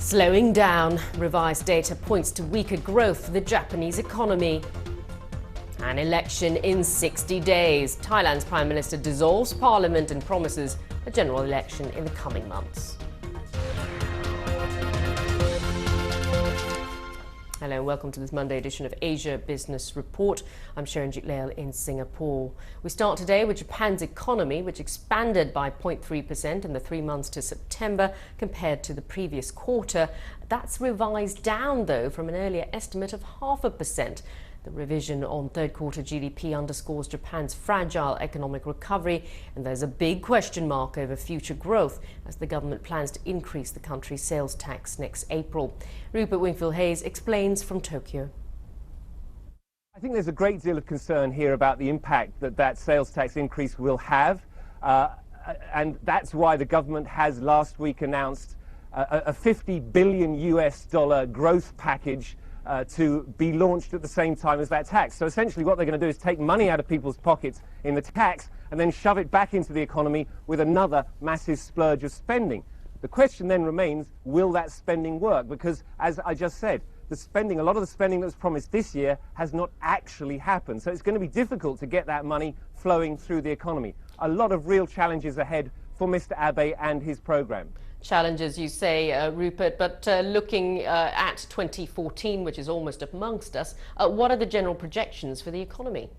Slowing down. Revised data points to weaker growth for the Japanese economy. An election in 60 days. Thailand's Prime Minister dissolves parliament and promises a general election in the coming months. Hello and welcome to this Monday edition of Asia Business Report. I'm SHARANJIT in Singapore. We start today with Japan's economy, which expanded by 0.3% in the 3 months to September compared to the previous quarter. That's revised down, though, from an earlier estimate of 0.5%. The revision on third quarter GDP underscores Japan's fragile economic recovery, and there's a big question mark over future growth as the government plans to increase the country's sales tax next April. Rupert Wingfield-Hayes explains from Tokyo. I think there's a great deal of concern here about the impact that sales tax increase will have, and that's why the government has last week announced a $50 billion growth package to be launched at the same time as that tax. So essentially what they're going to do is take money out of people's pockets in the tax and then shove it back into the economy with another massive splurge of spending. The question then remains, will that spending work? Because as I just said, a lot of the spending that was promised this year has not actually happened. So it's going to be difficult to get that money flowing through the economy. A lot of real challenges ahead for Mr. Abe and his program. Challenges, you say, Rupert, but looking at 2014, which is almost amongst us, what are the general projections for the economy?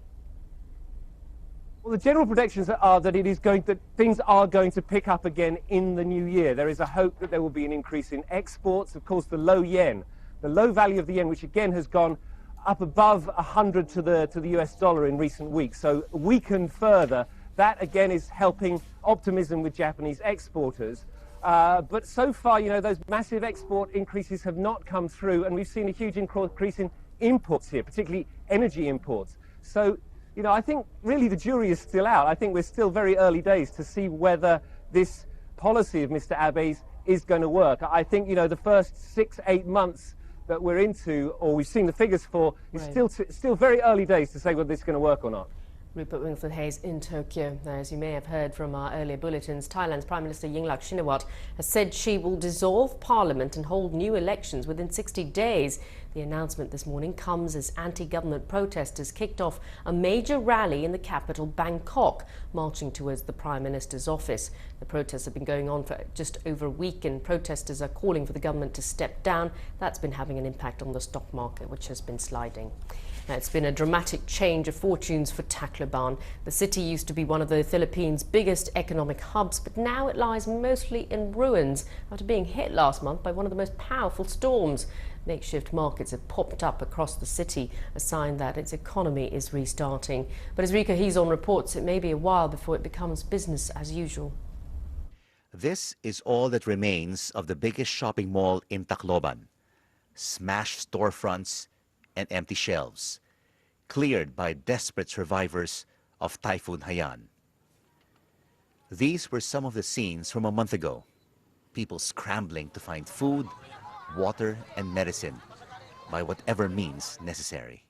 Well, the general predictions are that things are going to pick up again in the new year. There is a hope that there will be an increase in exports. Of course, the low yen, the low value of the yen, which again has gone up above 100 to the US dollar in recent weeks, so weakened further. That again is helping optimism with Japanese exporters. But so far, those massive export increases have not come through, and we've seen a huge increase in imports here, particularly energy imports. So, I think really the jury is still out. I think we're still very early days to see whether this policy of Mr. Abe's is going to work. I think, the first 6-8 months that we're into, or we've seen the figures for, is still very early days to say whether this is going to work or not. Rupert Wingfield-Hayes in Tokyo. Now, as you may have heard from our earlier bulletins, Thailand's Prime Minister Yingluck Shinawatra has said she will dissolve parliament and hold new elections within 60 days. The announcement this morning comes as anti-government protesters kicked off a major rally in the capital, Bangkok, marching towards the Prime Minister's office. The protests have been going on for just over a week, and protesters are calling for the government to step down. That's been having an impact on the stock market, which has been sliding. Now, it's been a dramatic change of fortunes for Tacloban. The city used to be one of the Philippines' biggest economic hubs, but now it lies mostly in ruins after being hit last month by one of the most powerful storms. Makeshift markets have popped up across the city, a sign that its economy is restarting. But as Rika Hizon reports, it may be a while before it becomes business as usual. This is all that remains of the biggest shopping mall in Tacloban. Smashed storefronts and empty shelves, cleared by desperate survivors of Typhoon Haiyan. These were some of the scenes from a month ago. People scrambling to find food, water, and medicine by whatever means necessary.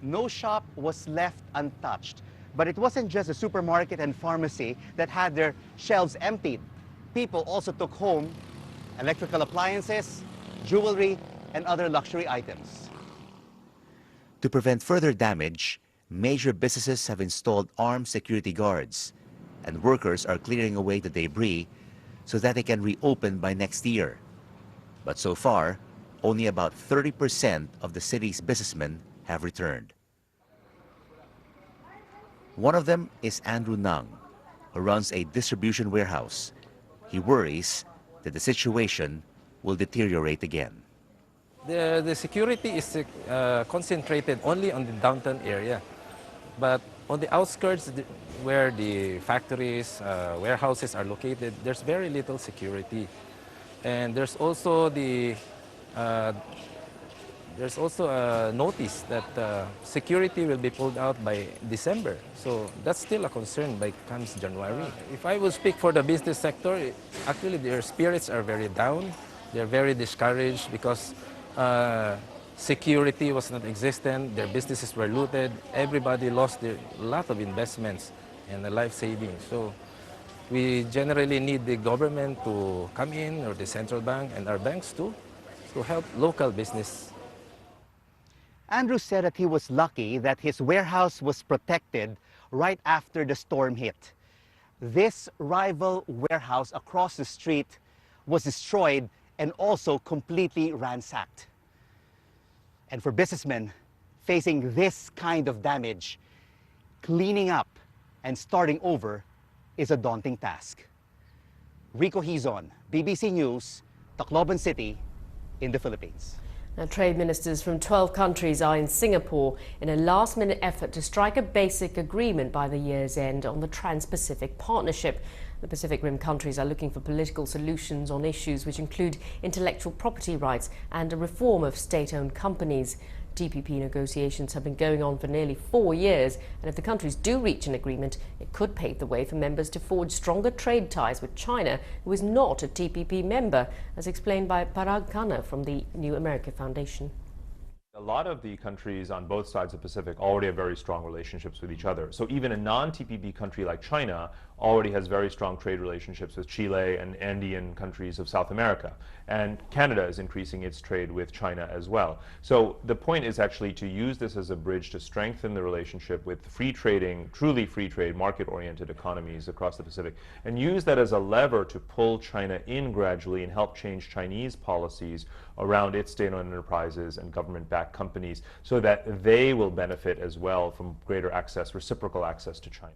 No shop was left untouched, but it wasn't just a supermarket and pharmacy that had their shelves emptied. People also took home electrical appliances, jewelry, and other luxury items. To prevent further damage, major businesses have installed armed security guards, and workers are clearing away the debris so that they can reopen by next year. But so far, only about 30% of the city's businessmen have returned. One of them is Andrew Nang, who runs a distribution warehouse. He worries that the situation will deteriorate again. The security is concentrated only on the downtown area, but on the outskirts where the factories, warehouses are located, there's very little security. And there's also a notice that security will be pulled out by December. So that's still a concern by comes January. If I would speak for the business sector, actually their spirits are very down. They're very discouraged because security was not existent, their businesses were looted, everybody lost a lot of investments and the life savings. So We generally need the government to come in, or the central bank and our banks too, to help local business. Andrew said that he was lucky that his warehouse was protected right after the storm hit. This rival warehouse across the street was destroyed and also completely ransacked. And for businessmen facing this kind of damage, cleaning up and starting over is a daunting task. Rico Hizon, BBC News, Tacloban City in the Philippines. Now, trade ministers from 12 countries are in Singapore in a last-minute effort to strike a basic agreement by the year's end on the Trans-Pacific Partnership. The Pacific Rim countries are looking for political solutions on issues which include intellectual property rights and a reform of state-owned companies. TPP negotiations have been going on for nearly 4 years, and if the countries do reach an agreement, it could pave the way for members to forge stronger trade ties with China, who is not a TPP member, as explained by Parag Khanna from the New America Foundation. A lot of the countries on both sides of the Pacific already have very strong relationships with each other. So even a non-TPP country like China already has very strong trade relationships with Chile and Andean countries of South America. And Canada is increasing its trade with China as well. So the point is actually to use this as a bridge to strengthen the relationship with free trading, truly free trade, market-oriented economies across the Pacific, and use that as a lever to pull China in gradually and help change Chinese policies around its state-owned enterprises and government-backed companies so that they will benefit as well from greater access, reciprocal access to China.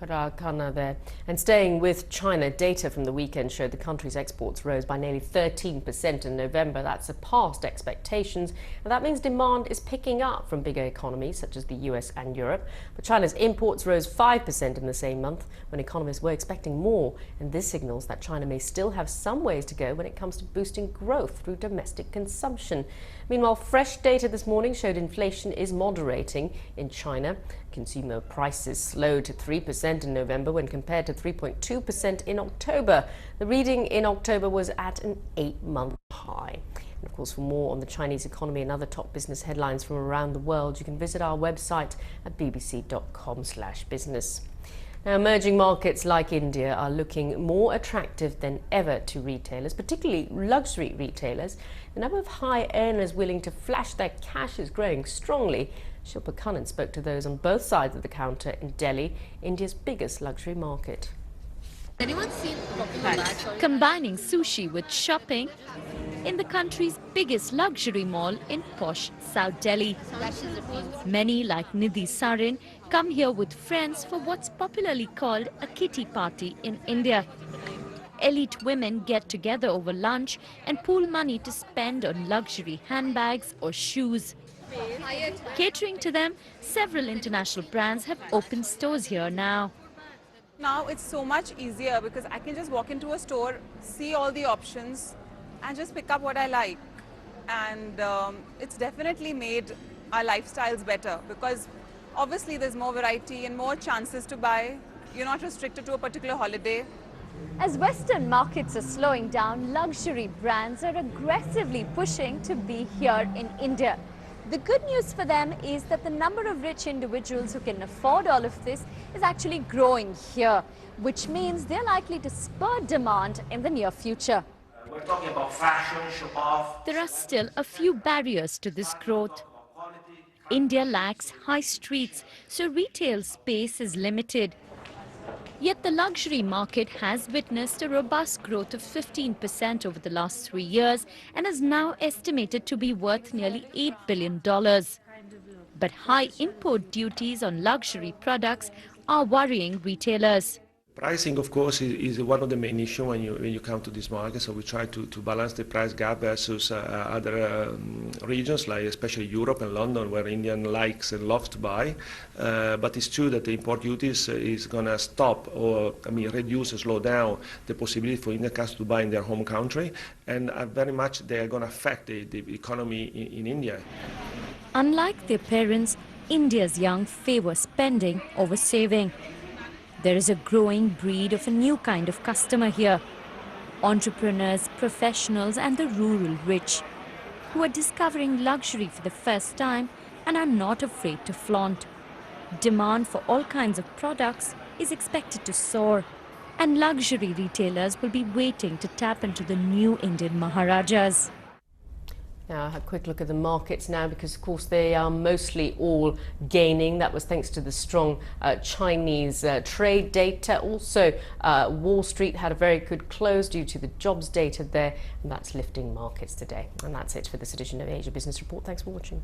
Parag Khanna there. And staying with China, data from the weekend showed the country's exports rose by nearly 13% in November. That surpassed expectations, and that means demand is picking up from bigger economies such as the US and Europe. But China's imports rose 5% in the same month, when economists were expecting more, and this signals that China may still have some ways to go when it comes to boosting growth through domestic consumption. Meanwhile, fresh data this morning showed inflation is moderating in China. Consumer prices slowed to 3% in November when compared to 3.2% in October. The reading in October was at an 8-month high. And of course, for more on the Chinese economy and other top business headlines from around the world, you can visit our website at bbc.com/business. Now, emerging markets like India are looking more attractive than ever to retailers, particularly luxury retailers. The number of high earners willing to flash their cash is growing strongly. Shilpa Kannan spoke to those on both sides of the counter in Delhi, India's biggest luxury market. Anyone seen combining sushi with shopping in the country's biggest luxury mall in posh South Delhi? Many, like Nidhi Sarin, come here with friends for what's popularly called a kitty party in India. Elite women get together over lunch and pool money to spend on luxury handbags or shoes. Catering to them, several international brands have opened stores here now. Now it's so much easier because I can just walk into a store, see all the options and just pick up what I like. And it's definitely made our lifestyles better because obviously there's more variety and more chances to buy. You're not restricted to a particular holiday. As Western markets are slowing down, luxury brands are aggressively pushing to be here in India. The good news for them is that the number of rich individuals who can afford all of this is actually growing here, which means they're likely to spur demand in the near future. We're talking about fashion, show off. There are still a few barriers to this growth. India lacks high streets, so retail space is limited. Yet the luxury market has witnessed a robust growth of 15% over the last 3 years and is now estimated to be worth nearly $8 billion. But high import duties on luxury products are worrying retailers. Pricing, of course, is one of the main issues when you come to this market. So we try to balance the price gap versus other regions, like especially Europe and London, where Indian likes and loves to buy. But it's true that the import duties is going to stop or, reduce or slow down the possibility for Indian customers to buy in their home country. And very much they are going to affect the economy in India. Unlike their parents, India's young favor spending over saving. There is a growing breed of a new kind of customer here. Entrepreneurs, professionals and the rural rich who are discovering luxury for the first time and are not afraid to flaunt. Demand for all kinds of products is expected to soar. And luxury retailers will be waiting to tap into the new Indian Maharajas. Now, a quick look at the markets now, because of course they are mostly all gaining. That was thanks to the strong Chinese trade data. Also, Wall Street had a very good close due to the jobs data there, and that's lifting markets today. And that's it for this edition of Asia Business Report. Thanks for watching.